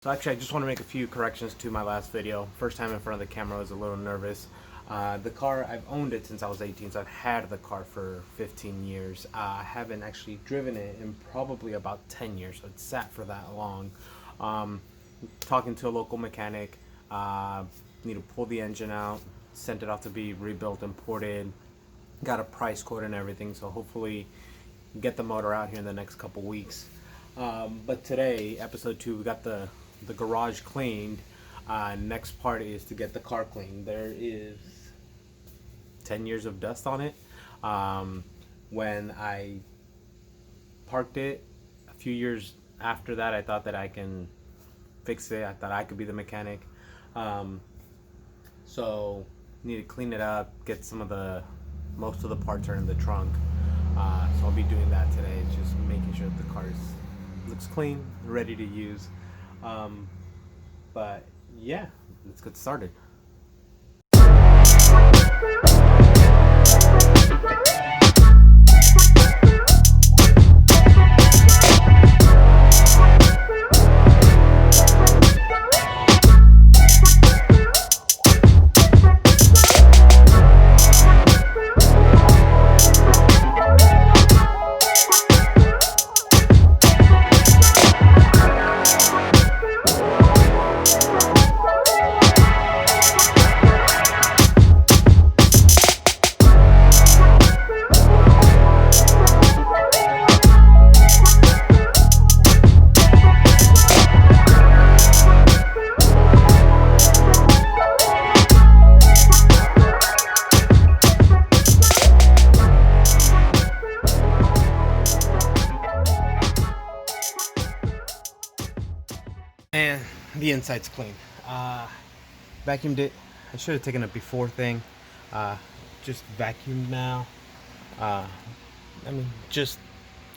So actually I just want to make a few corrections to my last video. First time in front of the camera, I was a little nervous. The car, I've owned it since I was 18, so I've had the car for 15 years. I haven't actually driven it in probably about 10 years, so it's sat for that long. Talking to a local mechanic, need to pull the engine out, sent it off to be rebuilt, imported, got a price quote and everything, so hopefully get the motor out here in the next couple weeks. But today, episode 2, we got the garage cleaned. Next part is to get the car cleaned. There is 10 years of dust on it. When I parked it a few years after that, I thought that I can fix it. I thought I could be the mechanic. So need to clean it up, get most of the parts are in the trunk. So I'll be doing that today. It's just making sure that the car looks clean, ready to use. But yeah, let's get started. And the inside's clean. Vacuumed it. I should have taken a before thing. Just vacuumed now. Just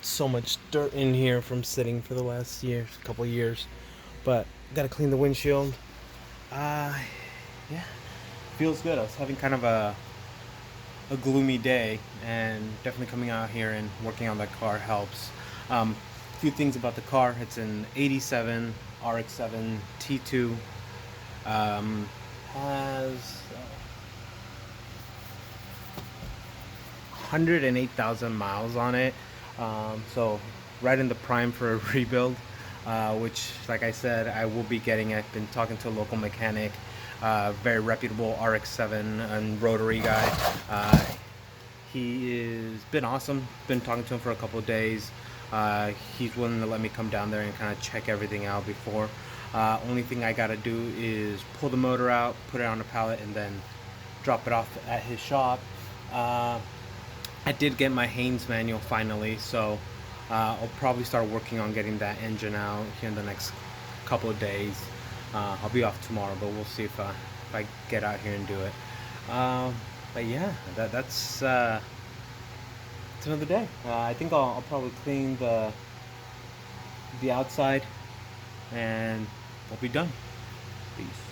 so much dirt in here from sitting for the last couple years. But gotta clean the windshield. Yeah, feels good. I was having kind of a gloomy day, and definitely coming out here and working on the car helps. A few things about the car. It's an 87 RX-7 T2. Has 108,000 miles on it. So right in the prime for a rebuild, which, like I said, I will be getting. I've been talking to a local mechanic, very reputable RX-7 and rotary guy. He has been awesome. Been talking to him for a couple of days. He's willing to let me come down there and kind of check everything out before. Only thing I gotta do is pull the motor out, put it on a pallet, and then drop it off at his shop. I did get my Haynes manual finally, so I'll probably start working on getting that engine out here in the next couple of days. I'll be off tomorrow, but we'll see if I get out here and do it. But yeah, that's another day. I think I'll probably clean the outside, and we'll be done. Peace.